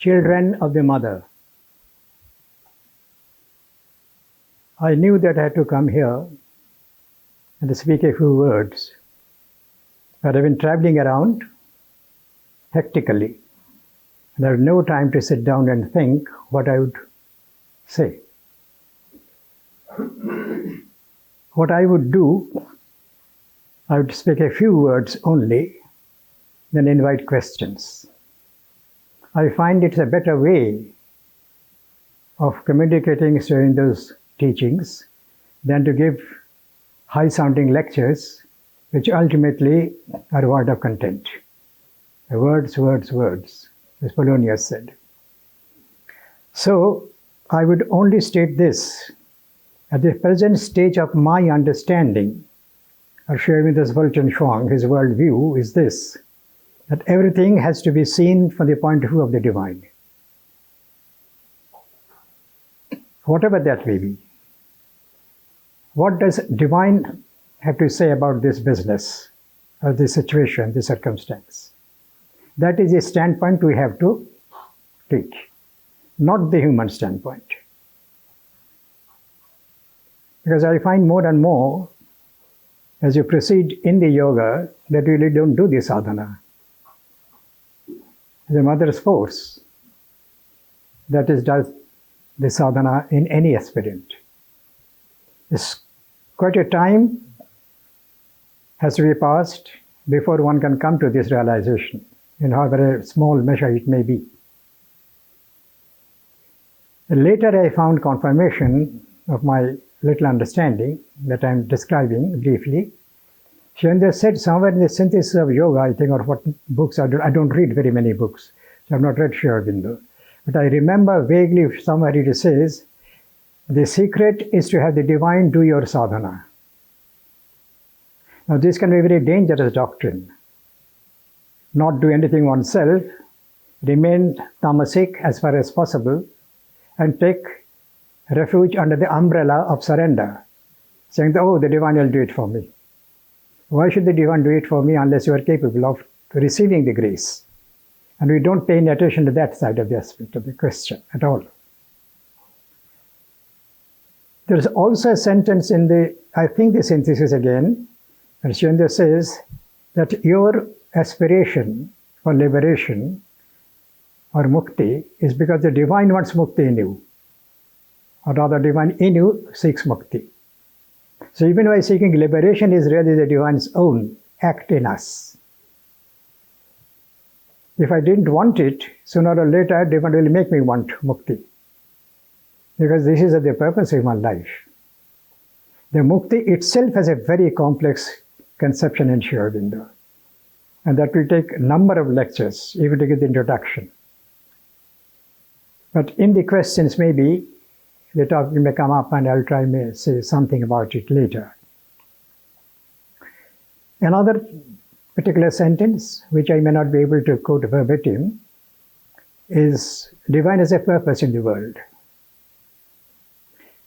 children of the mother. I knew that I had to come here and speak a few words, but I've been traveling around hectically, and I had no time to sit down and think what I would say. What I would do, I would speak a few words only, then invite questions. I find it's a better way of communicating during those teachings than to give high-sounding lectures, which ultimately are void of content. Words, words, words, as Polonius said. So, I would only state this. At the present stage of my understanding, or sharing with this Vulcan Shuang, his worldview is this, that everything has to be seen from the point of view of the divine. Whatever that may be. What does divine have to say about this business, or this situation, this circumstance? That is a standpoint we have to take, not the human standpoint. Because I find more and more, as you proceed in the yoga, that you really don't do the sadhana. The mother's force, that is, does the sadhana in any aspirant. It's quite a time has to be passed before one can come to this realization, in however small measure it may be. Later I found confirmation of my little understanding that I'm describing briefly. Shendra said somewhere in the synthesis of yoga, I think, or what books I don't read very many books, so I've not read Sri Aurobindo. But I remember vaguely somewhere it says, the secret is to have the divine do your sadhana. Now this can be a very dangerous doctrine. Not do anything oneself, remain tamasic as far as possible, and take refuge under the umbrella of surrender, saying, oh, the divine will do it for me. Why should the divine do it for me unless you are capable of receiving the grace? And we don't pay any attention to that side of the aspect of the question at all. There is also a sentence in the, I think the synthesis again, and Shendra says that your aspiration for liberation or mukti is because the divine wants mukti in you, or rather divine in you seeks mukti. So even by seeking liberation is really the divine's own act in us. If I didn't want it, sooner or later divine will make me want mukti. Because this is the purpose of my life. The mukti itself has a very complex conception in Sri Aurobindo. And that will take a number of lectures, even to give the introduction. But in the questions maybe, the topic may come up and I'll try to say something about it later. Another particular sentence, which I may not be able to quote verbatim, is divine has a purpose in the world.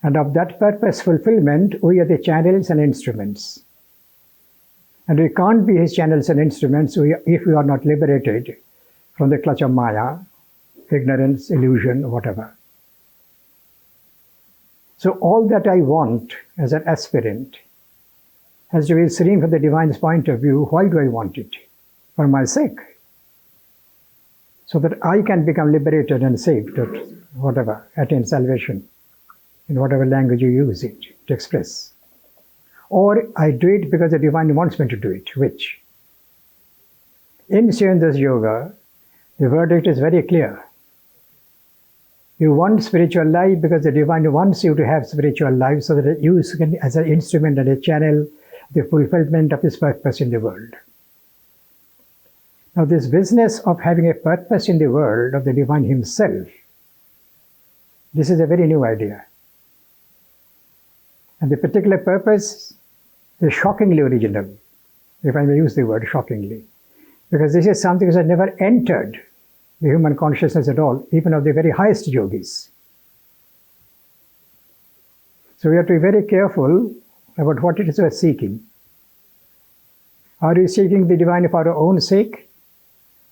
And of that purpose fulfillment, we are the channels and instruments. And we can't be his channels and instruments if we are not liberated from the clutch of Maya, ignorance, illusion, whatever. So all that I want as an aspirant has to be seen from the divine's point of view. Why do I want it? For my sake. So that I can become liberated and saved, or whatever, attain salvation, in whatever language you use it to express. Or I do it because the divine wants me to do it, which? In Shendra's yoga, the verdict is very clear. You want spiritual life because the divine wants you to have spiritual life so that you can, as an instrument and a channel, the fulfillment of his purpose in the world. Now this business of having a purpose in the world of the divine himself, this is a very new idea. And the particular purpose is shockingly original, if I may use the word shockingly. Because this is something that has never entered the human consciousness at all, even of the very highest yogis. So we have to be very careful about what it is we are seeking. Are you seeking the divine for our own sake?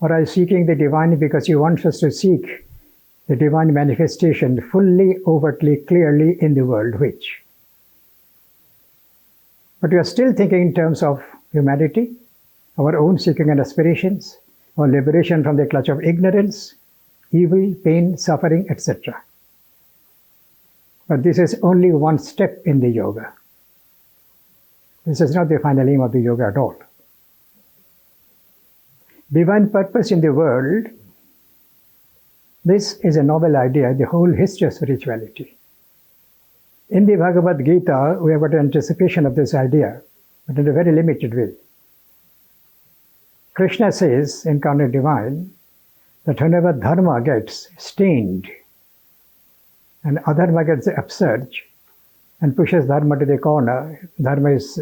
Or are you seeking the divine because he wants us to seek the divine manifestation fully, overtly, clearly in the world, which? But we are still thinking in terms of humanity, our own seeking and aspirations, our liberation from the clutch of ignorance, evil, pain, suffering, etc. But this is only one step in the yoga. This is not the final aim of the yoga at all. Divine purpose in the world, this is a novel idea, the whole history of spirituality. In the Bhagavad Gita, we have got an anticipation of this idea, but in a very limited way. Krishna says, incarnate divine, that whenever dharma gets stained and adharma gets the upsurge and pushes dharma to the corner, dharma is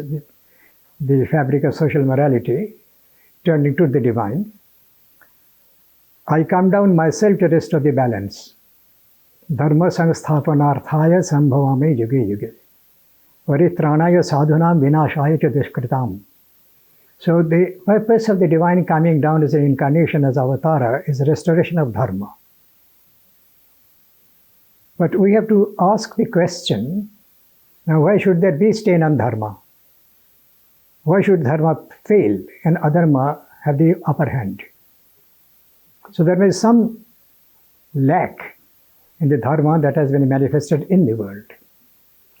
the fabric of social morality, turned into the divine, I come down myself to restore the balance. Dharma sangsthapanarthaya sambhavame yuge yuge. Varitranaya sadhunam vinashaya cha dushkritam. So the purpose of the divine coming down as an incarnation, as avatara, is restoration of dharma. But we have to ask the question, now why should there be stain on dharma? Why should dharma fail and adharma have the upper hand? So there is some lack in the dharma that has been manifested in the world.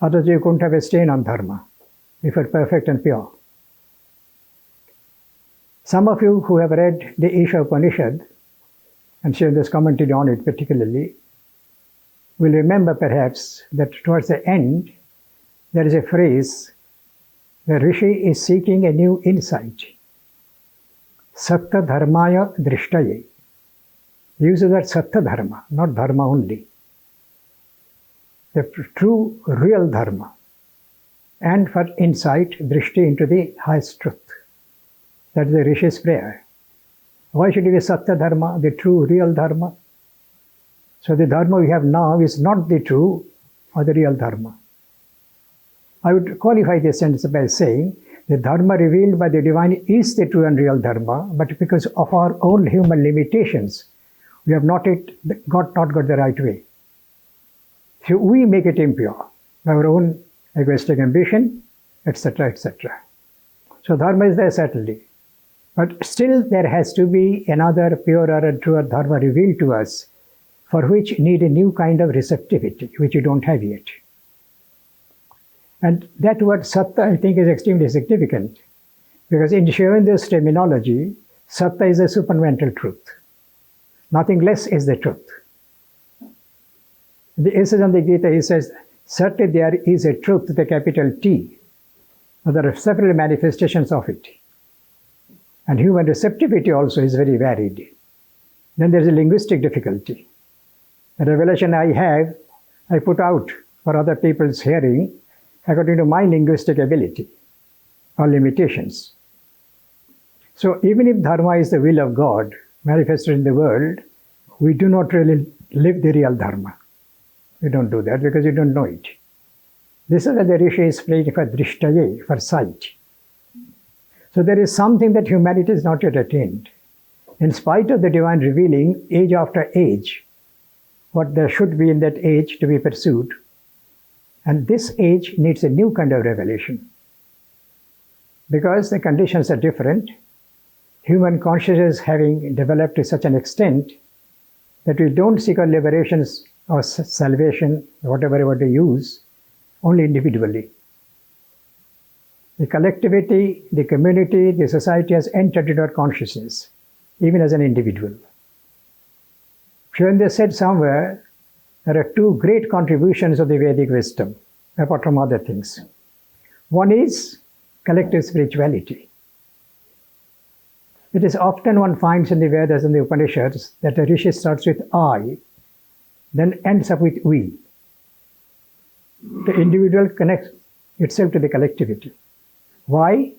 Otherwise you couldn't have a stain on dharma if it's perfect and pure. Some of you who have read the Isha Upanishad and seen this commentary on it particularly will remember perhaps that towards the end there is a phrase where Rishi is seeking a new insight. Satta dharmaya drishtaye. He uses that satta dharma, not dharma only. The true, real dharma. And for insight, drishti into the highest truth. That is the Rishi's prayer. Why should it be satta dharma, the true, real dharma? So the dharma we have now is not the true or the real dharma. I would qualify this sentence by saying the dharma revealed by the divine is the true and real dharma, but because of our own human limitations, we have not got the right way. So we make it impure by our own egoistic ambition, etc., etc. So dharma is there certainly. But still there has to be another purer and truer dharma revealed to us, for which need a new kind of receptivity, which you don't have yet. And that word satta, I think, is extremely significant, because in Shivanendra's terminology, satta is a supernatural truth. Nothing less is the truth. In the essence of the Gita, he says, certainly there is a truth with a capital T, but there are several manifestations of it. And human receptivity also is very varied. Then there is a linguistic difficulty. The revelation I have, I put out for other people's hearing according to my linguistic ability or limitations. So even if dharma is the will of God manifested in the world, we do not really live the real dharma. We don't do that because we don't know it. This is why the Rishi is praying for drishtaye, for sight. So there is something that humanity is not yet attained. In spite of the divine revealing, age after age, what there should be in that age to be pursued. And this age needs a new kind of revelation. Because the conditions are different, human consciousness having developed to such an extent that we don't seek our liberations or salvation, whatever you want to use, only individually. The collectivity, the community, the society has entered into our consciousness, even as an individual. Shivanendra's said somewhere, there are two great contributions of the Vedic wisdom, apart from other things. One is collective spirituality. It is often one finds in the Vedas and the Upanishads that the Rishi starts with I, then ends up with we. The individual connects itself to the collectivity. Why?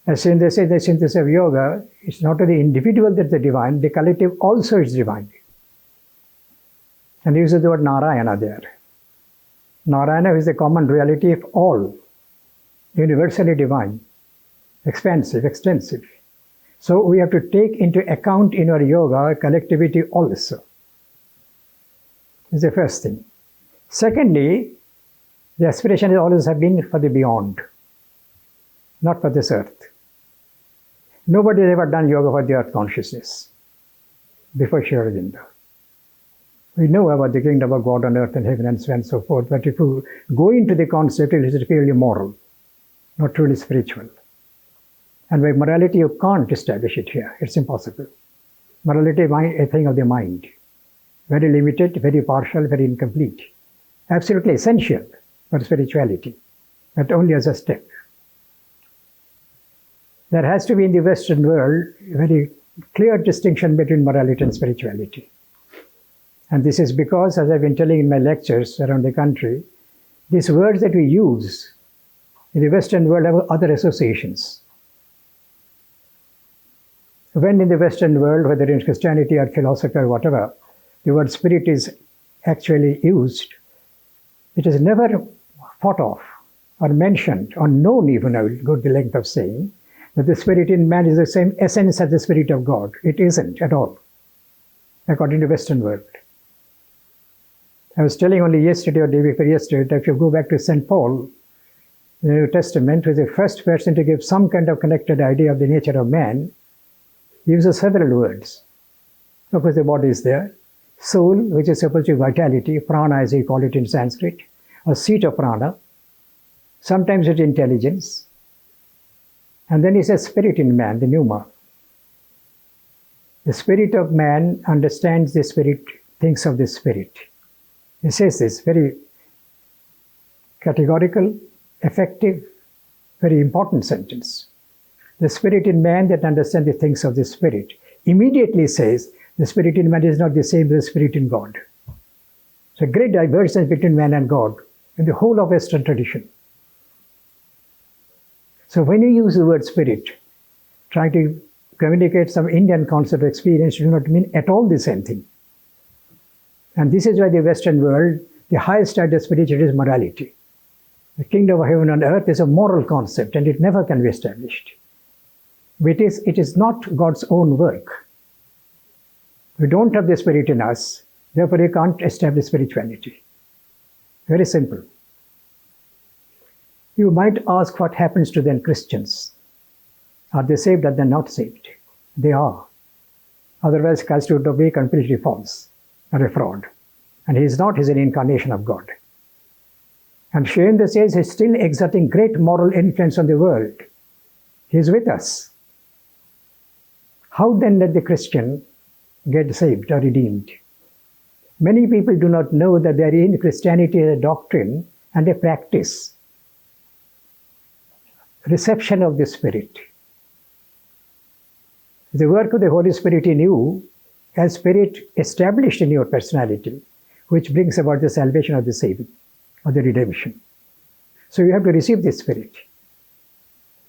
As they say, the synthesis of yoga, it's not only the individual that's the divine, the collective also is divine. And he uses the word Narayana there. Narayana is the common reality of all, universally divine, expansive, extensive. So we have to take into account in our yoga collectivity also. is the first thing. Secondly, the aspiration has always have been for the beyond, not for this earth. Nobody has ever done yoga for the earth consciousness before Sri Aurobindo. We know about the kingdom of God on earth and heaven and so on and so forth, but if you go into the concept, it is purely moral, not truly spiritual. And by morality, you can't establish it here. It's impossible. Morality is a thing of the mind. Very limited, very partial, very incomplete. Absolutely essential for spirituality, but only as a step. There has to be in the Western world a very clear distinction between morality and spirituality. And this is because, as I've been telling in my lectures around the country, these words that we use in the Western world have other associations. When in the Western world, whether in Christianity or philosophy or whatever, the word spirit is actually used, it is never thought of or mentioned or known even, I will go to the length of saying, that the spirit in man is the same essence as the spirit of God. It isn't at all, according to the Western world. I was telling only yesterday or day before yesterday that if you go back to St. Paul, in the New Testament, who is the first person to give some kind of connected idea of the nature of man, he uses several words. Of course, the body is there. Soul, which is supposed to be vitality, prana as we call it in Sanskrit, or seat of prana. Sometimes it's intelligence. And then he says spirit in man, the pneuma. The spirit of man understands the spirit, thinks of the spirit. He says this very categorical, effective, very important sentence. The spirit in man that understands the things of the spirit immediately says the spirit in man is not the same as the spirit in God. So a great divergence between man and God in the whole of Western tradition. So when you use the word spirit, trying to communicate some Indian concept of experience, you do not mean at all the same thing. And this is why the Western world, the highest state of spirituality is morality. The kingdom of heaven and earth is a moral concept and it never can be established. It is not God's own work. We don't have the spirit in us, therefore we can't establish spirituality. Very simple. You might ask what happens to then Christians. Are they saved or they're not saved? They are. Otherwise, Christ would be completely false or a fraud. And he is not, he is an incarnation of God. And Shayenda says he's still exerting great moral influence on the world. He is with us. How then let the Christian get saved or redeemed? Many people do not know that there in Christianity is a doctrine and a practice. Reception of the Spirit. The work of the Holy Spirit in you, as Spirit established in your personality, which brings about the salvation of the saving, or the redemption. So you have to receive the Spirit.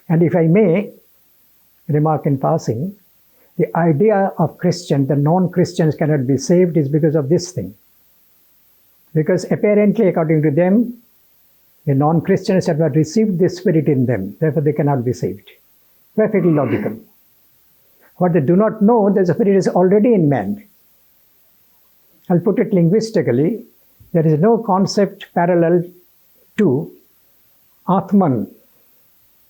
And if I may remark in passing, the idea of Christian, the non-Christians cannot be saved is because of this thing. Because apparently, according to them, the non-Christians have not received the Spirit in them, therefore they cannot be saved. Perfectly logical. What they do not know, that the Spirit is already in man. I'll put it linguistically, there is no concept parallel to Atman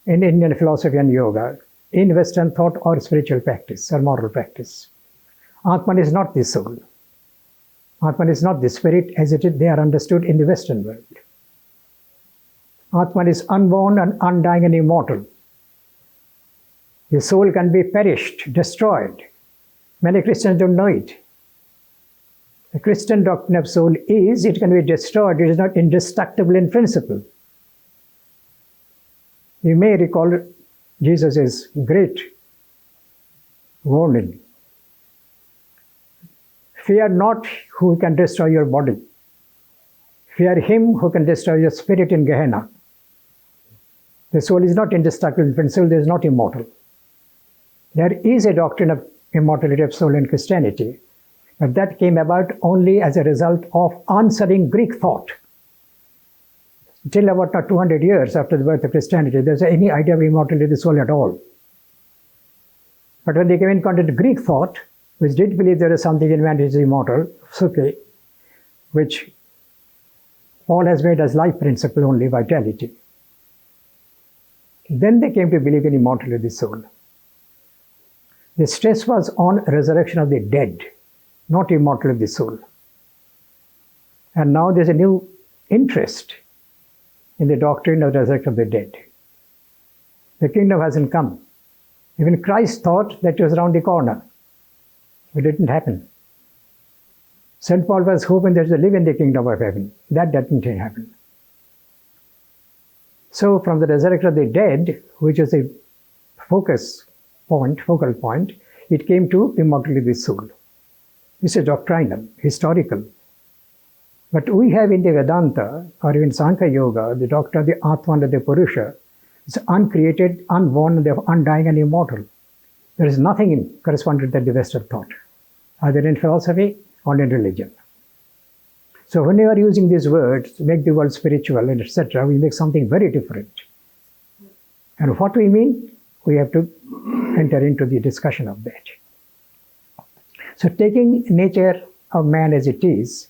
in Indian philosophy and yoga, in Western thought or spiritual practice or moral practice. Atman is not the soul. Atman is not the spirit as they are understood in the Western world. Atman is unborn and undying and immortal. The soul can be perished, destroyed. Many Christians don't know it. The Christian doctrine of soul is, it can be destroyed, it is not indestructible in principle. You may recall Jesus' great warning. Fear not who can destroy your body. Fear him who can destroy your spirit in Gehenna. The soul is not indestructible in principle, it is not immortal. There is a doctrine of immortality of soul in Christianity, but that came about only as a result of answering Greek thought. Till about 200 years after the birth of Christianity, there's any idea of immortality of the soul at all. But when they came in contact with Greek thought, which did believe there is something in man which is immortal, it's okay. which Paul has made as life principle only, vitality. Then they came to believe in immortality of the soul. The stress was on resurrection of the dead, not immortality of the soul. And now there's a new interest in the doctrine of the resurrection of the dead. The kingdom hasn't come. Even Christ thought that it was around the corner. It didn't happen. St. Paul was hoping that to live in the kingdom of heaven. That didn't happen. So from the resurrection of the dead, which is a focal point, it came to immortality of the soul. This is doctrinal, historical. But we have in the Vedanta, or in Sankhya Yoga, the doctrine of the Atman of the Purusha, is uncreated, unborn, undying and immortal. There is nothing in corresponding to the Western thought, either in philosophy or in religion. So when we are using these words to make the world spiritual and etc., we make something very different. And what we mean, we have to enter into the discussion of that. So taking nature of man as it is,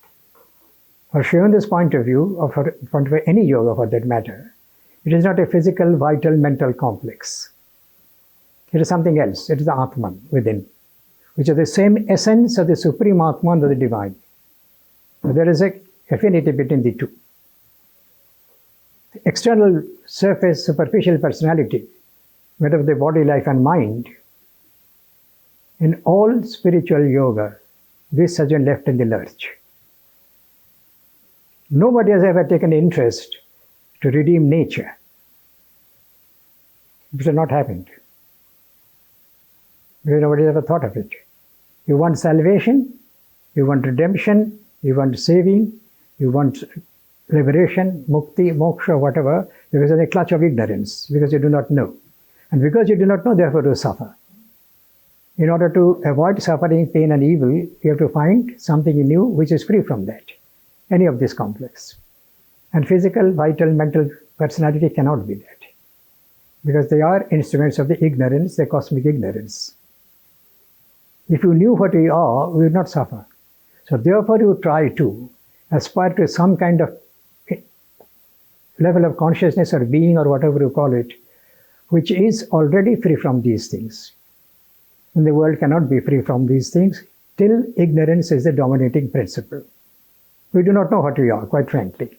or shown this point of view, or from any yoga for that matter, it is not a physical, vital, mental complex. It is something else. It is the Atman within, which is the same essence of the Supreme Atman of the Divine. So there is an affinity between the two. The external surface, superficial personality, whether the body, life and mind, in all spiritual yoga, this has been left in the lurch. Nobody has ever taken interest to redeem nature. It has not happened. Because nobody has ever thought of it. You want salvation, you want redemption, you want saving, you want liberation, mukti, moksha, whatever, because of the clutch of ignorance, because you do not know. And because you do not know, therefore you suffer. In order to avoid suffering, pain and evil, you have to find something in you which is free from that, any of this complex. And physical, vital, mental personality cannot be that. Because they are instruments of the ignorance, the cosmic ignorance. If you knew what we are, we would not suffer. So therefore you try to aspire to some kind of level of consciousness or being or whatever you call it, which is already free from these things. And the world cannot be free from these things till ignorance is the dominating principle. We do not know what we are, quite frankly.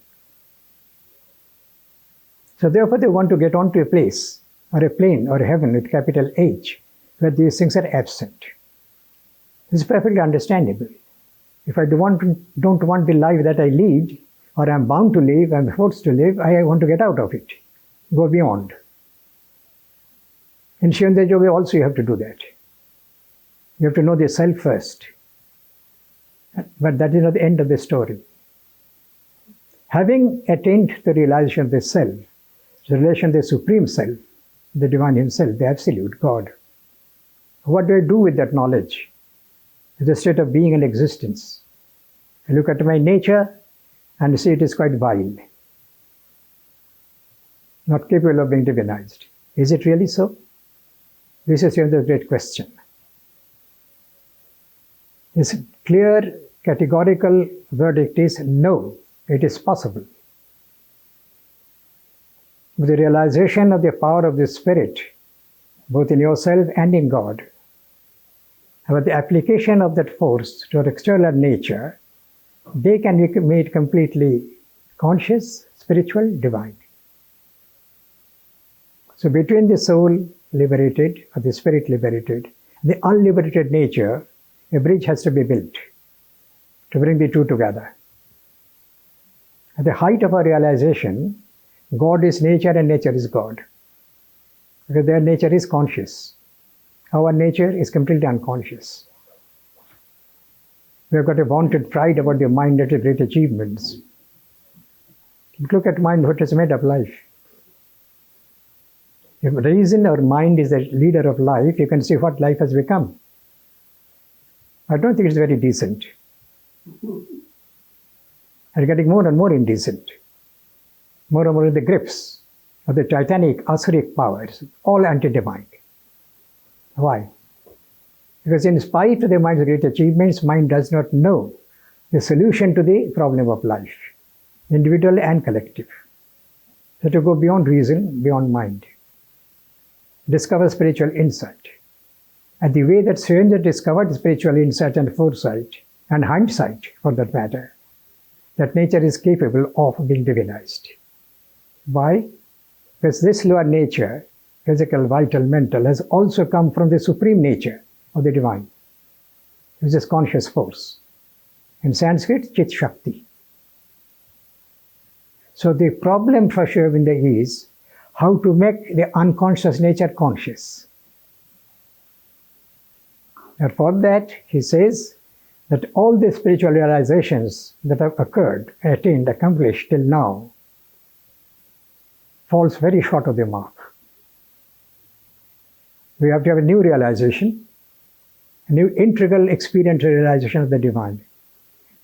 So therefore they want to get onto a place or a plane or a heaven with capital H where these things are absent. This is perfectly understandable. If I don't want the life that I lead, or I'm bound to live, I'm forced to live, I want to get out of it, go beyond. In Shivendra Yoga also you have to do that. You have to know the self first. But that is not the end of the story. Having attained the realization of the self, the relation to the Supreme Self, the Divine Himself, the Absolute God, what do I do with that knowledge? It's a state of being and existence. I look at my nature and see it is quite vile, not capable of being divinized. Is it really so? This is the great question. This clear, categorical verdict is no, it is possible. With the realization of the power of the Spirit, both in yourself and in God, about the application of that force to our external nature, they can be made completely conscious, spiritual, divine. So between the soul liberated, or the spirit liberated, and the unliberated nature, a bridge has to be built to bring the two together. At the height of our realization, God is nature and nature is God. Because their nature is conscious. Our nature is completely unconscious. We have got a vaunted pride about the mind and its great achievements. Look at mind, what is made of life. If reason or mind is the leader of life, you can see what life has become. I don't think it's very decent. And getting more and more indecent. More and more in the grips of the titanic asuric powers, all anti-divine. Why? Because in spite of the mind's great achievements, mind does not know the solution to the problem of life, individual and collective. So to go beyond reason, beyond mind, discover spiritual insight. And the way that Surendra discovered spiritual insight and foresight, and hindsight for that matter, that nature is capable of being divinized. Why? Because this lower nature, physical, vital, mental, has also come from the supreme nature of the divine, which is conscious force. In Sanskrit, Chit Shakti. So the problem for Sri Aurobindo is how to make the unconscious nature conscious. And for that, he says that all the spiritual realizations that have occurred, attained, accomplished till now, falls very short of the mark. We have to have a new realization, a new integral experiential realization of the divine,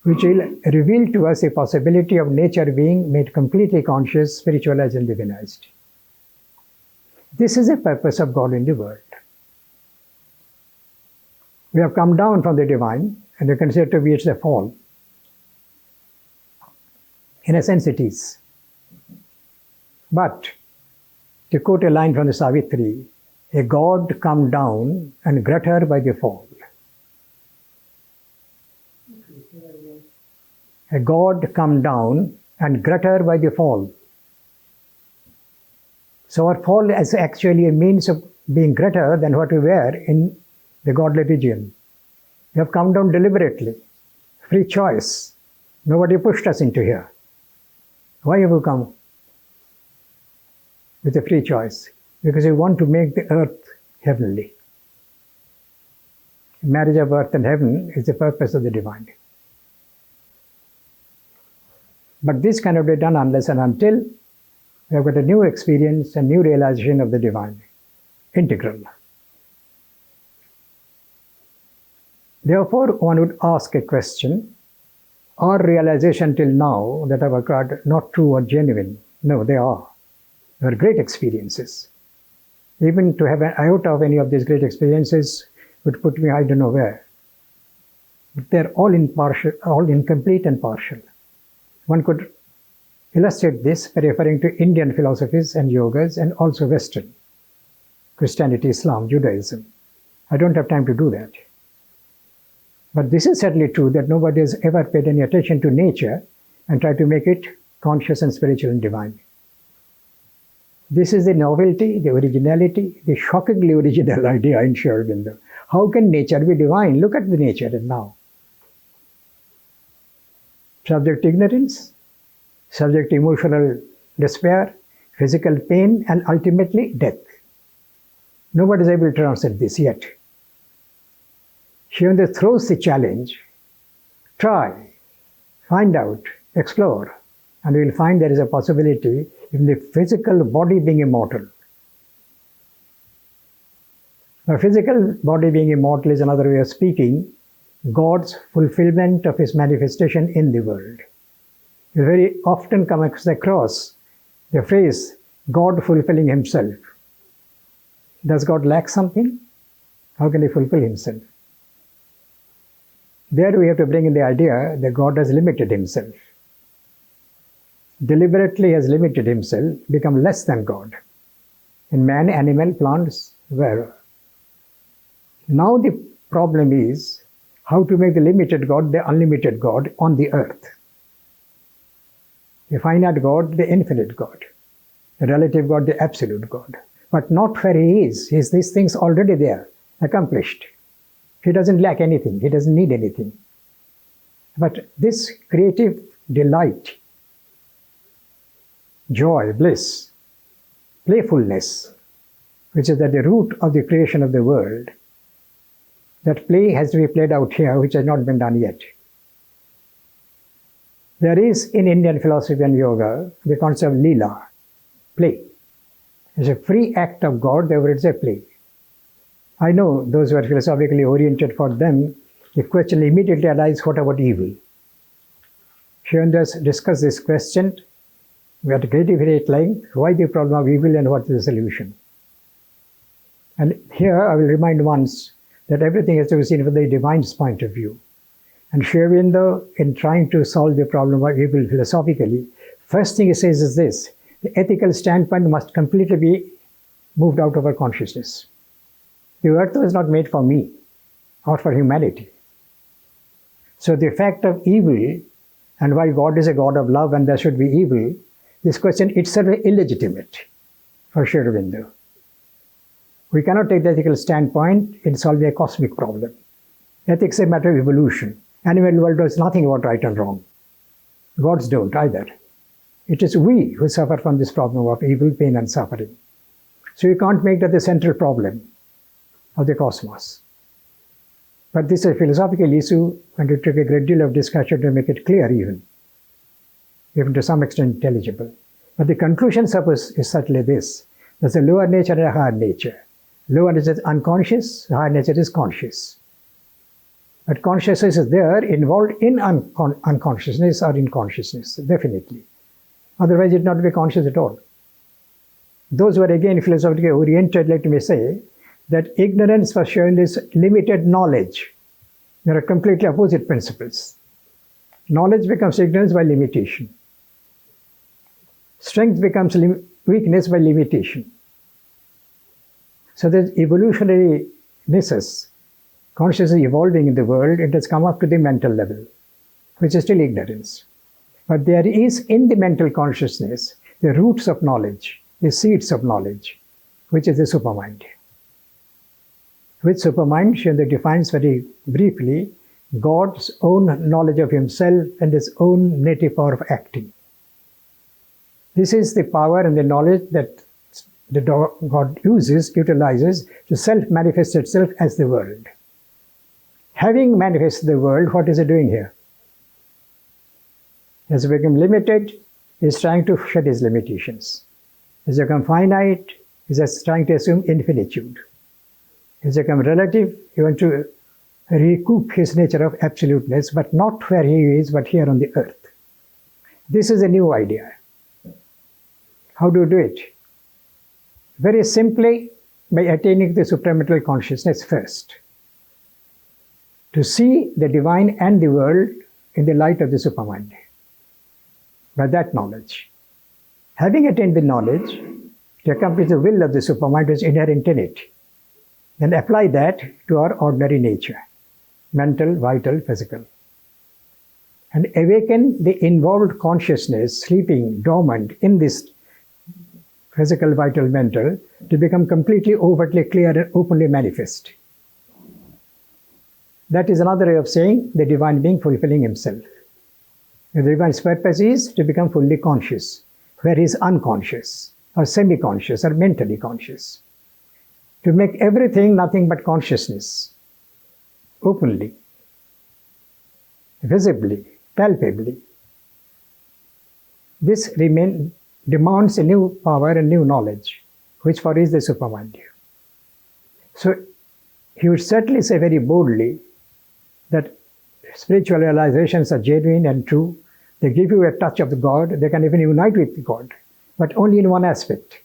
which will reveal to us the possibility of nature being made completely conscious, spiritualized and divinized. This is the purpose of God in the world. We have come down from the divine, and we consider to be it's the fall. In a sense it is. But, to quote a line from the Savitri, a God come down and glut her by the fall. A God come down and glut her by the fall. So our fall is actually a means of being greater than what we were in the godly region. We have come down deliberately, free choice. Nobody pushed us into here. Why have we come with a free choice? Because we want to make the earth heavenly. Marriage of earth and heaven is the purpose of the divine. But this cannot be done unless and until we have got a new experience, a new realization of the divine, integral. Therefore, one would ask a question, are realizations till now that have occurred not true or genuine? No, they are. They are great experiences. Even to have an iota of any of these great experiences would put me I don't know where. But they're all impartial, all incomplete and partial. One could illustrate this by referring to Indian philosophies and yogas and also Western, Christianity, Islam, Judaism. I don't have time to do that. But this is certainly true that nobody has ever paid any attention to nature and tried to make it conscious and spiritual and divine. This is the novelty, the originality, the shockingly original idea in Sri Aurobindo. How can nature be divine? Look at the nature now. Subject to ignorance, subject to emotional despair, physical pain, and ultimately death. Nobody is able to translate this yet. Sri Aurobindo throws the challenge, try, find out, explore, and we will find there is a possibility in the physical body being immortal. The physical body being immortal is another way of speaking God's fulfillment of His manifestation in the world. You very often come across the phrase, God fulfilling Himself. Does God lack something? How can He fulfill Himself? There we have to bring in the idea that God has limited Himself. Deliberately has limited Himself, become less than God. In man, animal, plants, wherever. Now the problem is how to make the limited God the unlimited God on the earth. The finite God, the infinite God. The relative God, the absolute God. But not where He is. He is these things already there, accomplished. He doesn't lack anything. He doesn't need anything. But this creative delight, joy, bliss, playfulness, which is at the root of the creation of the world, that play has to be played out here, which has not been done yet. There is in Indian philosophy and yoga the concept of lila, play. It's a free act of God, therefore it's a play. I know those who are philosophically oriented, for them, the question immediately arises, what about evil? Sri Aurobindo has discussed this question at great length, why the problem of evil and what is the solution. And here I will remind once that everything has to be seen from the divine's point of view. And Sri Aurobindo, in trying to solve the problem of evil philosophically, first thing he says is this: the ethical standpoint must completely be moved out of our consciousness. The earth was not made for me or for humanity. So the fact of evil and why God is a God of love and there should be evil, this question itself is illegitimate for Sri Aurobindo. We cannot take the ethical standpoint in solving a cosmic problem. Ethics is a matter of evolution. Animal world does nothing about right and wrong. Gods don't either. It is we who suffer from this problem of evil, pain and suffering. So you can't make that the central problem of the cosmos. But this is a philosophical issue, and it took a great deal of discussion to make it clear even to some extent intelligible. But the conclusion, suppose, is certainly this: there's a lower nature and a higher nature. Lower nature is unconscious, higher nature is conscious. But consciousness is there, involved in unconsciousness or in consciousness, definitely. Otherwise, it would not be conscious at all. Those who are again philosophically oriented, let me say, that ignorance for sure is limited knowledge. There are completely opposite principles. Knowledge becomes ignorance by limitation. Strength becomes weakness by limitation. So there's evolutionary necessity. Consciousness is evolving in the world, it has come up to the mental level, which is still ignorance. But there is in the mental consciousness the roots of knowledge, the seeds of knowledge, which is the supermind. With supermind, Sri Aurobindo defines very briefly God's own knowledge of himself and his own native power of acting. This is the power and the knowledge that God utilizes to self-manifest itself as the world. Having manifested the world, what is it doing here? As it becomes limited, it is trying to shed his limitations. As it becomes finite, it is trying to assume infinitude. As it becomes relative, he wants to recoup his nature of absoluteness, but not where he is, but here on the earth. This is a new idea. How do you do it? Very simply, by attaining the supramental consciousness first. To see the divine and the world in the light of the supermind. By that knowledge. Having attained the knowledge, to accomplish the will of the supermind which is inherent in it. Then apply that to our ordinary nature. Mental, vital, physical. And awaken the involved consciousness, sleeping, dormant in this physical, vital, mental, to become completely, overtly clear and openly manifest. That is another way of saying the divine being fulfilling himself. The divine's purpose is to become fully conscious, where he is unconscious, or semi-conscious, or mentally conscious. To make everything nothing but consciousness, openly, visibly, palpably. This demands a new power and new knowledge, which for is the supermind. So he would certainly say very boldly that spiritual realizations are genuine and true. They give you a touch of the God. They can even unite with God, but only in one aspect.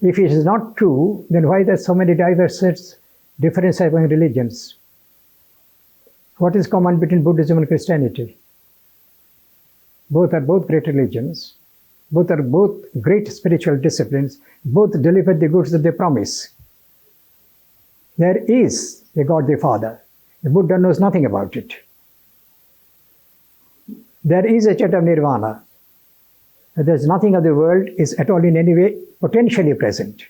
If it is not true, then why there are so many diverse different among religions? What is common between Buddhism and Christianity? Both are great religions. Both are great spiritual disciplines. Both deliver the goods that they promise. There is a God the Father. The Buddha knows nothing about it. There is a state of nirvana. There is nothing of the world is at all in any way potentially present.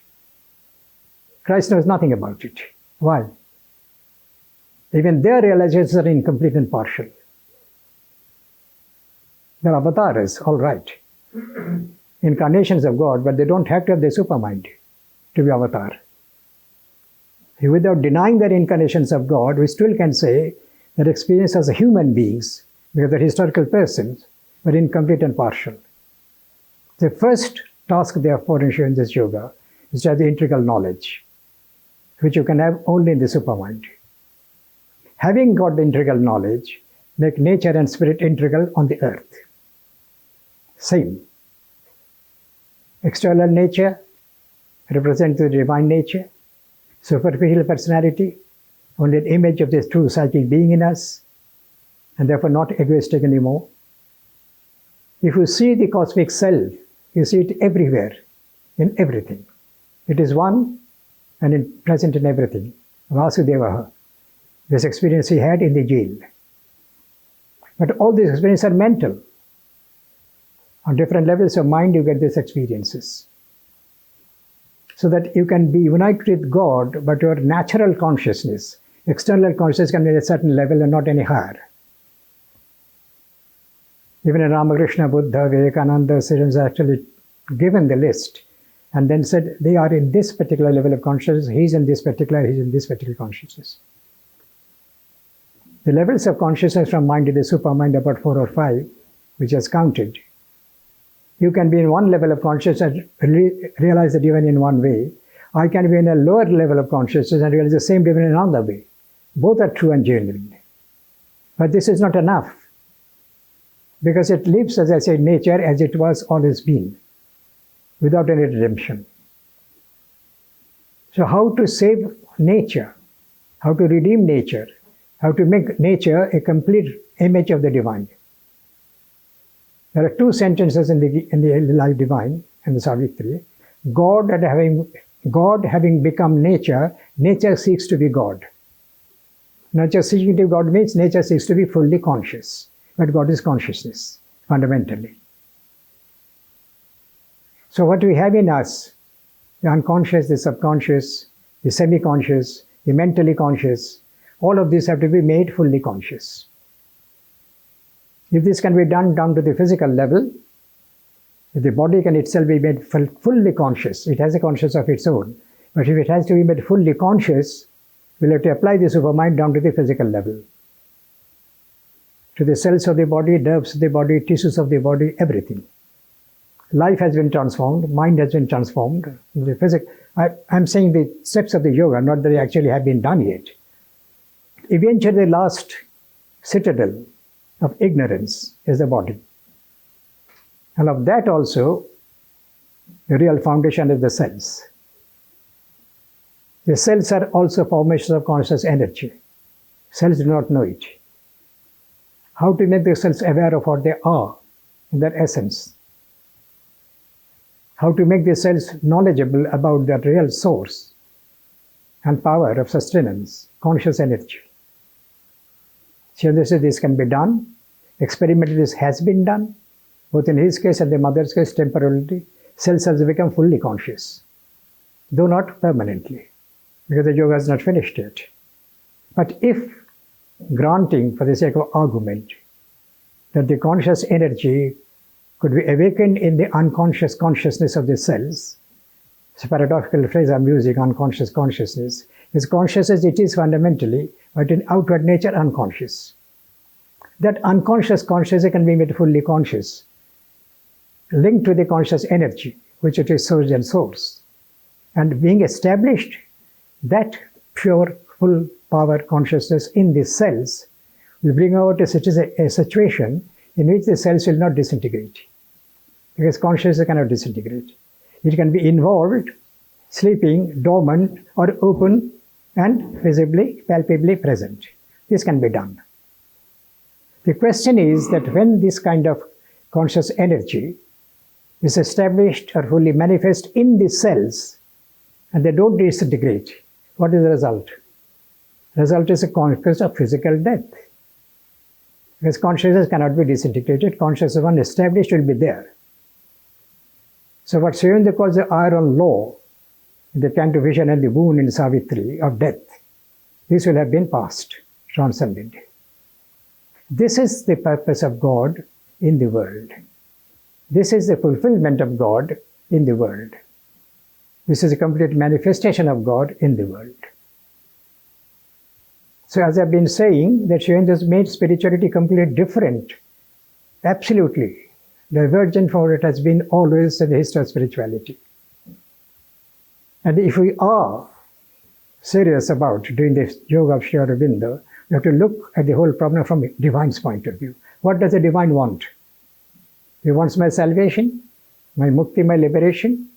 Christ knows nothing about it. Why? Even their realizations are incomplete and partial. They're avatars, all right. Incarnations of God, but they don't have to have the supermind to be avatar. Without denying their incarnations of God, we still can say that experience as human beings, because they're historical persons, were incomplete and partial. The first task, therefore, in this yoga is to have the integral knowledge, which you can have only in the supermind. Having got the integral knowledge, make nature and spirit integral on the earth. Same. External nature represents the divine nature, superficial personality only an image of this true psychic being in us, and therefore not egoistic anymore. If you see the cosmic self, you see it everywhere, in everything. It is one and present in everything. Vasudevaha. This experience he had in the jail. But all these experiences are mental. On different levels of mind, you get these experiences. So that you can be united with God, but your natural consciousness, external consciousness can be at a certain level and not any higher. Even in Ramakrishna, Buddha, Vivekananda, Siddhans actually given the list and then said they are in this particular level of consciousness, he's in this particular consciousness. The levels of consciousness from mind to the supermind, about 4 or 5, which is counted. You can be in one level of consciousness and realize the divine in one way. I can be in a lower level of consciousness and realize the same divine in another way. Both are true and genuine. But this is not enough. Because it lives, as I said, nature as it was always been, without any redemption. So how to save nature? How to redeem nature? How to make nature a complete image of the divine? There are 2 sentences in the Life Divine, in the Savitri. God having become nature, nature seeks to be God. Nature seeking to be God means nature seeks to be fully conscious. But God is consciousness, fundamentally. So what we have in us, the unconscious, the subconscious, the semi-conscious, the mentally conscious, all of these have to be made fully conscious. If this can be done down to the physical level, if the body can itself be made fully conscious, it has a consciousness of its own. But if it has to be made fully conscious, we'll have to apply the supermind down to the physical level. To the cells of the body, nerves of the body, tissues of the body, everything. Life has been transformed, mind has been transformed. I'm saying the steps of the yoga, not that they actually have been done yet. Eventually, the last citadel of ignorance is the body. And of that also, the real foundation is the cells. The cells are also formations of conscious energy. Cells do not know it. How to make the cells aware of what they are in their essence. How to make the cells knowledgeable about their real source and power of sustenance, conscious energy. So this can be done. Experimentally, this has been done, both in his case and the mother's case temporarily. Cells have become fully conscious, though not permanently, because the yoga is not finished yet. But if, granting for the sake of argument, that the conscious energy could be awakened in the unconscious consciousness of the cells, it's a paradoxical phrase I'm using, unconscious consciousness. Because consciousness it is fundamentally, but in outward nature unconscious. That unconscious consciousness can be made fully conscious, linked to the conscious energy, which it is source and source. And being established, that pure, full power consciousness in the cells will bring about a situation in which the cells will not disintegrate. Because consciousness cannot disintegrate. It can be involved, sleeping, dormant, or open, and visibly, palpably present. This can be done. The question is that when this kind of conscious energy is established or fully manifest in the cells, and they don't disintegrate, what is the result? The result is a consequence of physical death. Because consciousness cannot be disintegrated, consciousness once established will be there. So what Srivendra calls the iron law, the canto vision and the wound in Savitri of death, this will have been passed, transcended. This is the purpose of God in the world. This is the fulfillment of God in the world. This is a complete manifestation of God in the world. So as I've been saying, that Srivendra has made spirituality completely different, absolutely divergent from what it has been always in the history of spirituality. And if we are serious about doing the yoga of Sri Aurobindo, we have to look at the whole problem from a divine's point of view. What does the divine want? He wants my salvation, my mukti, my liberation.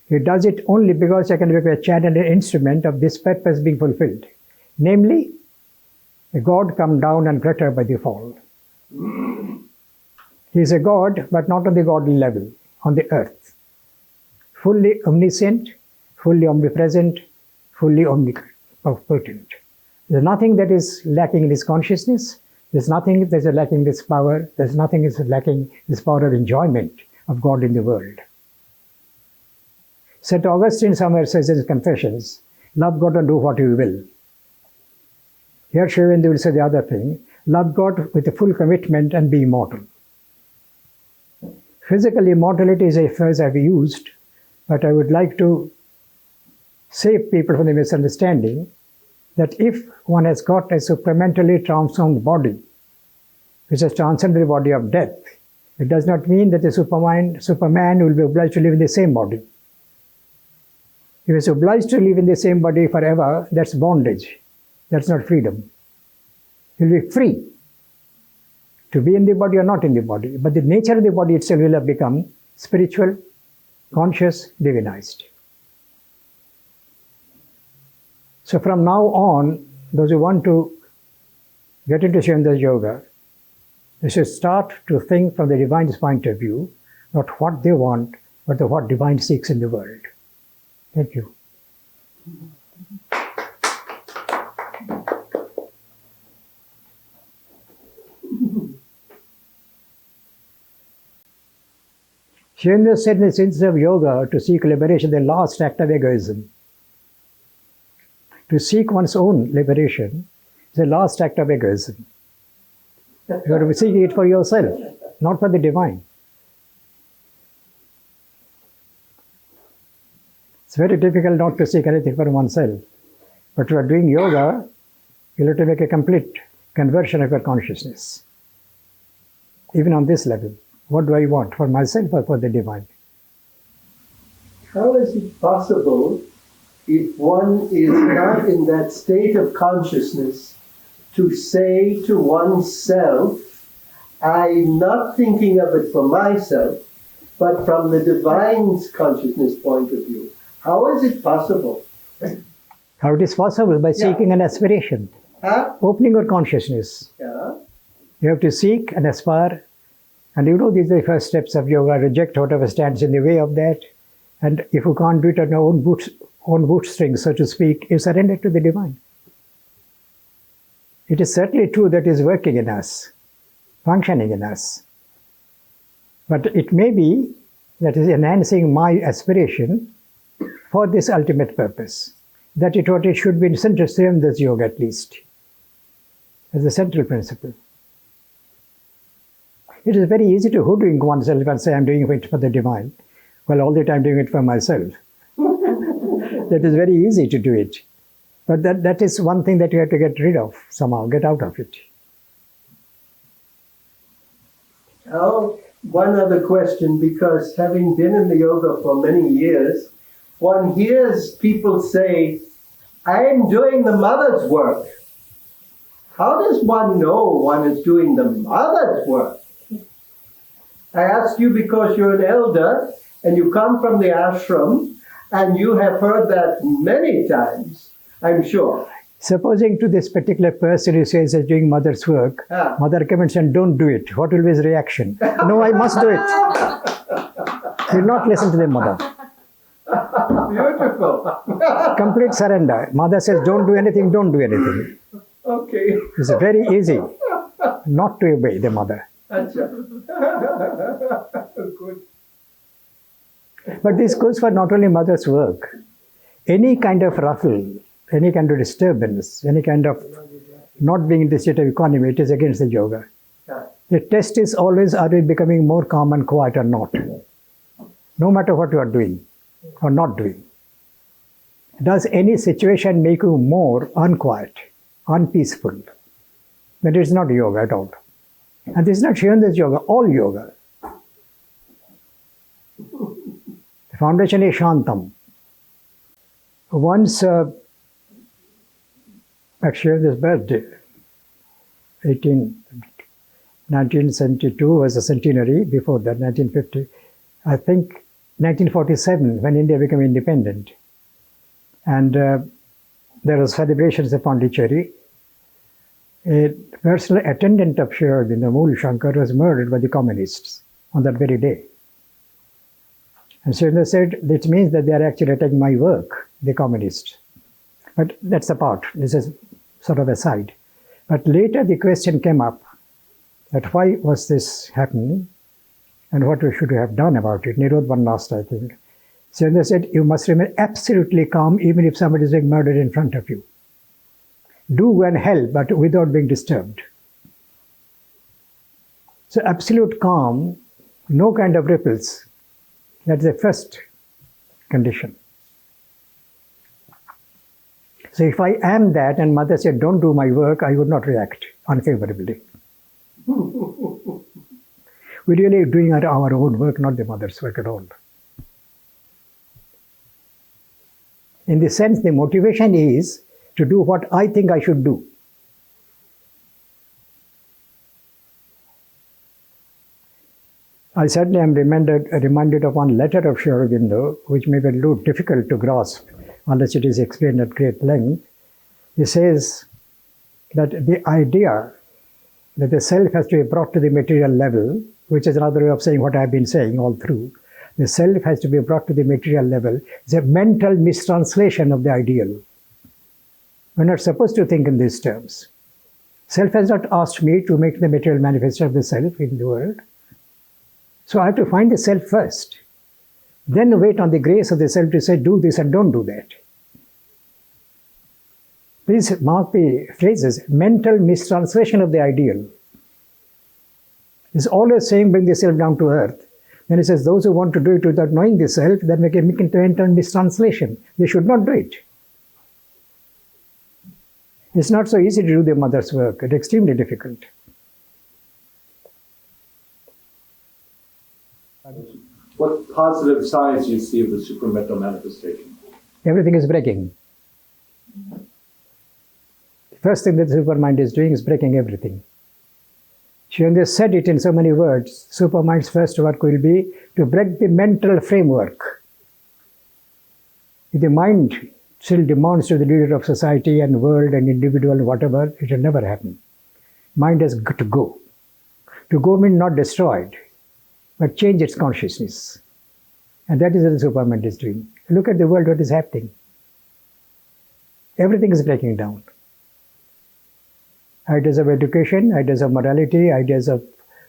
He does it only because I can become a channel and instrument of this purpose being fulfilled. Namely, a God come down and flutter by the fall. He is a God, but not on the godly level, on the earth. Fully omniscient, fully omnipresent, fully omnipotent. There's nothing that is lacking in his consciousness. There's nothing that is lacking this power. There's nothing that is lacking this power of enjoyment of God in the world. St. Augustine somewhere says in his Confessions, love God and do what you will. Here Shivendu will say the other thing, love God with a full commitment and be immortal. Physical immortality is a phrase I've used, but I would like to save people from the misunderstanding that if one has got a supramentally transformed body, which has transcended the body of death, it does not mean that the Superman will be obliged to live in the same body. If he is obliged to live in the same body forever, that's bondage. That's not freedom. He'll be free to be in the body or not in the body. But the nature of the body itself will have become spiritual, conscious, divinized. So from now on, those who want to get into Shivanda's yoga, they should start to think from the divine's point of view, not what they want, but what divine seeks in the world. Thank you. Shivendra said in the sense of yoga, to seek liberation, the last act of egoism. To seek one's own liberation is the last act of egoism. You have to be seeking it for yourself, not for the divine. It's very difficult not to seek anything for oneself. But if you are doing yoga, you have to make a complete conversion of your consciousness. Even on this level. What do I want? For myself or for the divine? How is it possible, if one is not in that state of consciousness, to say to oneself, I'm not thinking of it for myself, but from the divine's consciousness point of view? How is it possible? How it is possible? By seeking an aspiration. Opening your consciousness. You have to seek and aspire. And you know, these are the first steps of yoga. Reject whatever stands in the way of that. And if you can't do it on your own bootstrings, so to speak, you surrender to the divine. It is certainly true that it is working in us, functioning in us. But it may be that is enhancing my aspiration for this ultimate purpose. That is what it should be in central Shivanda's yoga, at least, as a central principle. It is very easy to hoodwink oneself and say, I'm doing it for the divine. Well, all the time doing it for myself. That is very easy to do it. But that is one thing that you have to get rid of somehow, get out of it. Oh, one other question, because having been in the yoga for many years, one hears people say, I'm doing the mother's work. How does one know one is doing the mother's work? I ask you because you're an elder and you come from the ashram and you have heard that many times, I'm sure. Supposing to this particular person who says he's doing mother's work, mother comes and don't do it. What will be his reaction? No, I must do it. He will not listen to the mother. Beautiful. Complete surrender. Mother says don't do anything, don't do anything. Okay. It's very easy not to obey the mother. Good. But this goes for not only mother's work. Any kind of ruffle, any kind of disturbance, any kind of not being in the state of economy, it is against the yoga. The test is always, are we becoming more calm and quiet or not? No matter what you are doing or not doing. Does any situation make you more unquiet, unpeaceful? Then it is not yoga at all. And this is not Shivanda's yoga, all yoga. The foundation is Shantam. Once at Shivanda's birthday, 1972 was a centenary, before that 1950, I think 1947 when India became independent. And there was celebrations at Pondicherry. A personal attendant of Sri Aurobindo, Mool Shankar, was murdered by the communists on that very day. And Sri Aurobindo said, that means that they are actually attacking my work, the communists. But that's a part. This is sort of aside. But later the question came up that why was this happening and what we should have done about it. And he wrote one last, I think. So they said, you must remain absolutely calm even if somebody is being murdered in front of you. Do and help, but without being disturbed. So absolute calm, no kind of ripples. That's the first condition. So if I am that and mother said, don't do my work, I would not react unfavorably. We're really doing our own work, not the mother's work at all. In the sense, the motivation is to do what I think I should do. I certainly am reminded of one letter of Sri Aurobindo, which may be a little difficult to grasp unless it is explained at great length. He says that the idea that the self has to be brought to the material level, which is another way of saying what I have been saying all through, the self has to be brought to the material level, is a mental mistranslation of the ideal. We're not supposed to think in these terms. Self has not asked me to make the material manifestation of the self in the world. So I have to find the self first. Then wait on the grace of the self to say, do this and don't do that. Please mark the phrases, mental mistranslation of the ideal. It's always saying bring the self down to earth. Then it says those who want to do it without knowing the self, then make a mental mistranslation. They should not do it. It's not so easy to do the mother's work. It's extremely difficult. What positive sides do you see of the supramental manifestation? Everything is breaking. The first thing that the supermind is doing is breaking everything. She only said it in so many words. Supermind's first work will be to break the mental framework. If the mind still demands to the leader of society and world and individual and whatever, it will never happen. Mind has got to go. To go means not destroyed, but change its consciousness. And that is what the supermind is doing. Look at the world, what is happening. Everything is breaking down. Ideas of education, ideas of morality, ideas of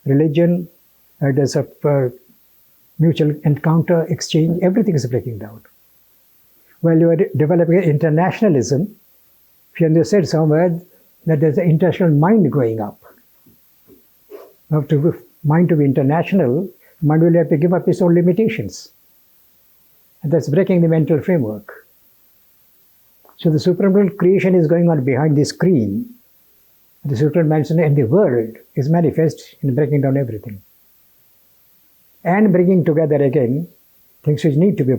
religion, ideas of mutual encounter, exchange, everything is breaking down. While you are developing internationalism, Fiona said somewhere that there's an international mind going up. Now, to mind to be international, mind will have to give up its own limitations. And that's breaking the mental framework. So the supramental creation is going on behind the screen. The supramental and the world is manifest in breaking down everything. And bringing together again things which need to be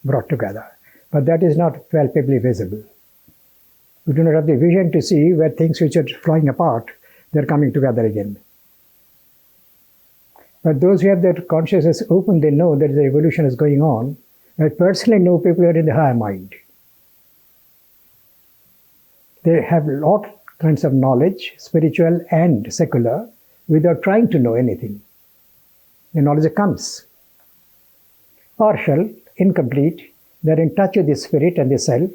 brought together. But that is not palpably visible. We do not have the vision to see where things which are flying apart, they're coming together again. But those who have their consciousness open, they know that the evolution is going on. I personally know people who are in the higher mind. They have lot kinds of knowledge, spiritual and secular, without trying to know anything. The knowledge comes. Partial, incomplete, they're in touch with the spirit and the self,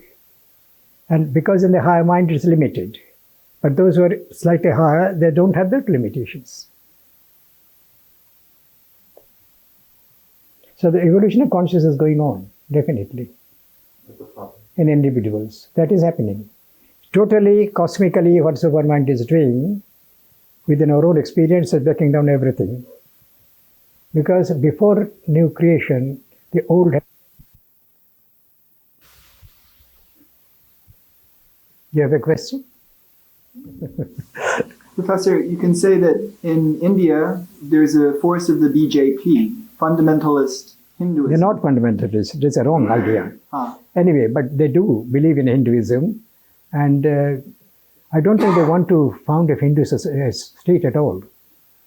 and because in the higher mind it's limited. But those who are slightly higher, they don't have that limitations. So the evolution of consciousness is going on, definitely, in individuals. That is happening. Totally, cosmically, what supermind is doing, within our own experience, is breaking down everything. Because before new creation, the old... You have a question? Professor, you can say that in India, there's a force of the BJP, fundamentalist Hinduism. They're not fundamentalists. It's a wrong idea. Ah. Anyway, but they do believe in Hinduism. And I don't think they want to found a Hindu state at all.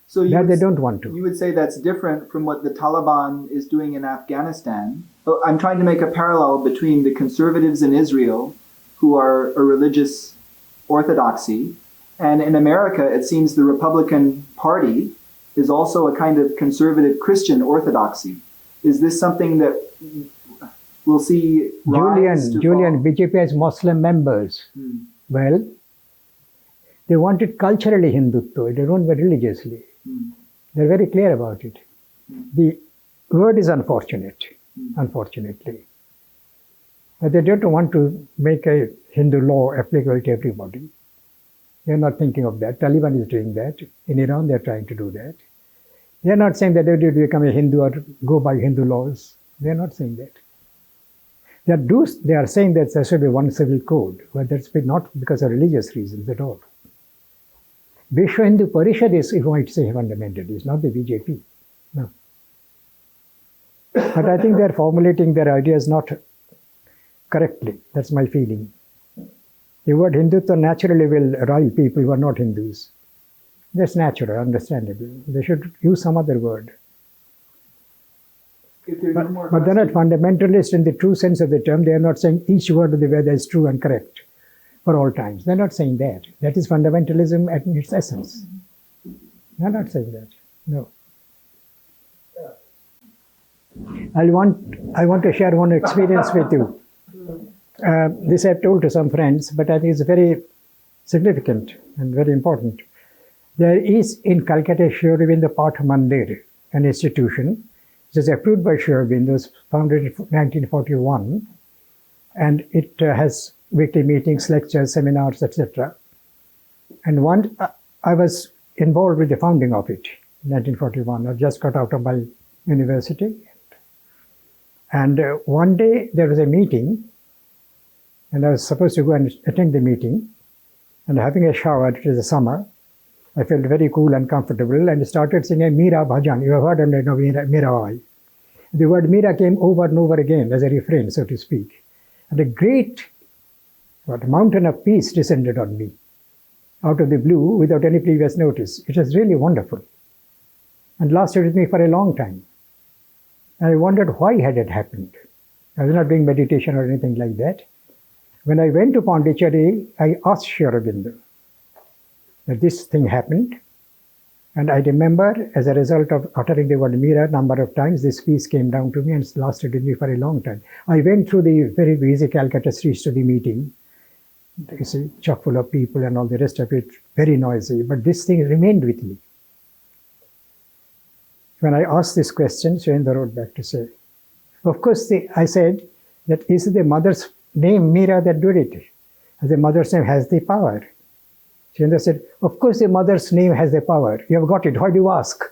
So that they don't want to. You would say that's different from what the Taliban is doing in Afghanistan. But I'm trying to make a parallel between the conservatives in Israel, who are a religious orthodoxy, And in America, it seems the Republican Party is also a kind of conservative Christian orthodoxy. Is this something that we'll see rise to Julian, fall? BJP has Muslim members. Well, they want it culturally Hindutva, they don't want religiously. They're very clear about it. The word is unfortunate, unfortunately. But they don't want to make a Hindu law applicable to everybody. They're not thinking of that. Taliban is doing that. In Iran, they're trying to do that. They're not saying that they will become a Hindu or go by Hindu laws. They're not saying that. They are saying that there should be one civil code, but that's not because of religious reasons at all. Vishwa Hindu Parishad is, if you might say, fundamentalist, not the BJP. No. But I think they're formulating their ideas not correctly. That's my feeling. The word Hindutva naturally will rile people who are not Hindus. That's natural, understandable. They should use some other word. If there are no more But they're not fundamentalists in the true sense of the term. They are not saying each word of the Veda is true and correct for all times. They're not saying that. That is fundamentalism at its essence. They're not saying that. No. I want to share one experience with you. This I've told to some friends, but I think it's very significant and very important. There is in Calcutta Sri Aurobindo Path Mandir, an institution which is approved by Sri Aurobindo, was founded in 1941, and it has weekly meetings, lectures, seminars, etc. And I was involved with the founding of it in 1941. I just got out of my university. And one day there was a meeting, and I was supposed to go and attend the meeting. And having a shower, it was the summer, I felt very cool and comfortable and started singing Meera Bhajan. You have heard of Meera. The word Meera came over and over again as a refrain, so to speak. And a great mountain of peace descended on me out of the blue without any previous notice. It was really wonderful and lasted with me for a long time. And I wondered why had it happened. I was not doing meditation or anything like that. When I went to Pondicherry, I asked Sri Aurobindo that this thing happened. And I remember, as a result of uttering the word Meera a number of times, this peace came down to me and lasted with me for a long time. I went through the very busy Calcutta streets to the meeting. You see, chock full of people and all the rest of it, very noisy. But this thing remained with me. When I asked this question, Sri Aurobindo wrote back to say, of course, I said, that is the mother's name, Meera, that did it. And the mother's name has the power. Sri Aurobindo said, of course the mother's name has the power. You have got it. Why do you ask?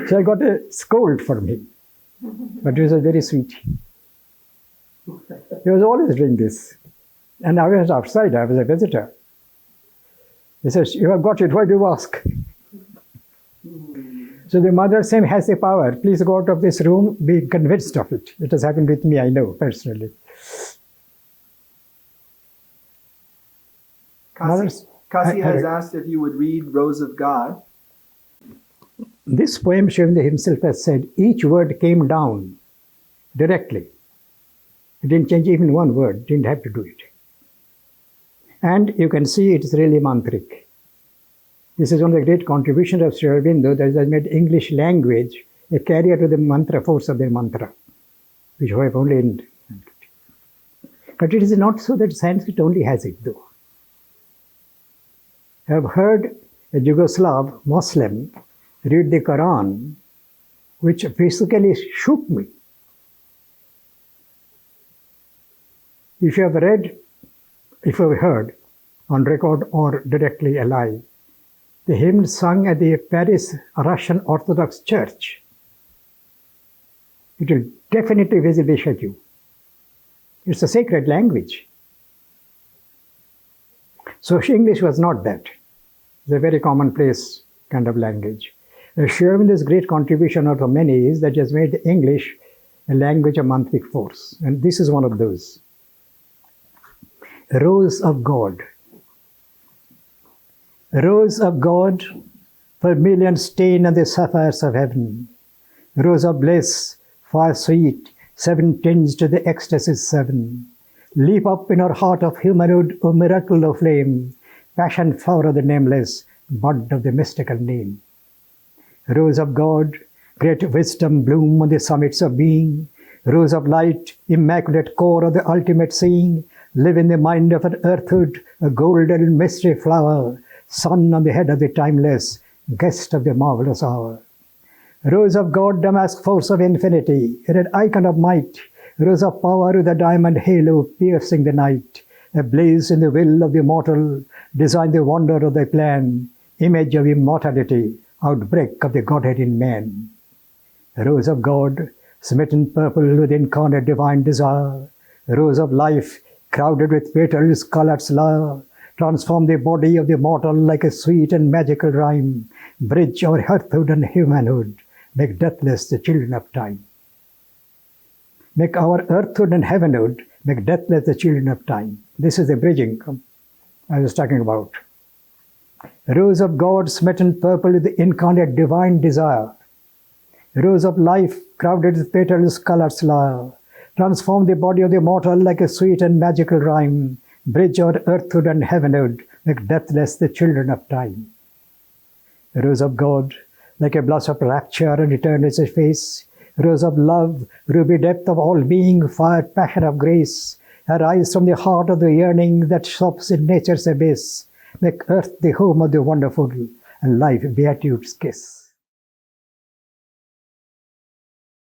So I got a scold from him. But it was very sweet. He was always doing this. And I was outside. I was a visitor. He says, you have got it. Why do you ask? So the mother's name has the power. Please go out of this room, be convinced of it. It has happened with me, I know, personally. Kasi has asked if you would read Rose of God. This poem, Sri Aurobindo himself has said, each word came down directly. He didn't change even one word, didn't have to do it. And you can see it is really mantric. This is one of the great contributions of Sri Aurobindo, that has made English language a carrier to the mantra force of the mantra, which we have only in Sanskrit. But it is not so that Sanskrit only has it, though. I have heard a Yugoslav Muslim read the Quran, which basically shook me. If you have heard on record or directly alive, the hymn sung at the Paris Russian Orthodox Church, it will definitely visibly shake you. It's a sacred language. So English was not that. It's a very commonplace kind of language. Sri Aurobindo's great contribution out of many is that he has made English a language of mantric force. And this is one of those. Rose of God. Rose of God, vermilion stain on the sapphires of heaven. Rose of bliss, far sweet, 7 tinged to the ecstasies 7. Leap up in our heart of humanhood, O miracle of flame, passion flower of the nameless, bud of the mystical name. Rose of God, great wisdom bloom on the summits of being, rose of light, immaculate core of the ultimate seeing, live in the mind of an earthhood, a golden mystery flower, sun on the head of the timeless, guest of the marvelous hour. Rose of God, damask force of infinity, red icon of might, rose of power with a diamond halo piercing the night, ablaze in the will of the immortal, design the wonder of thy plan, image of immortality, outbreak of the Godhead in man. Rose of God, smitten purple with incarnate divine desire, rose of life, crowded with petals, colored flower, transform the body of the mortal like a sweet and magical rhyme, bridge our earthhood and humanhood, make deathless the children of time. Make our earthhood and heavenhood, make deathless the children of time. This is the bridging I was talking about. Rose of God, smitten purple with the incarnate divine desire, rose of life, crowded with petals, colored flower, transform the body of the mortal like a sweet and magical rhyme, bridge our earthhood and heavenhood, make deathless the children of time. Rose of God, like a blush of rapture and eternity face, rose of love, ruby depth of all being, fire passion of grace, arise from the heart of the yearning that sobs in nature's abyss, make earth the home of the wonderful, and life beatitude's kiss.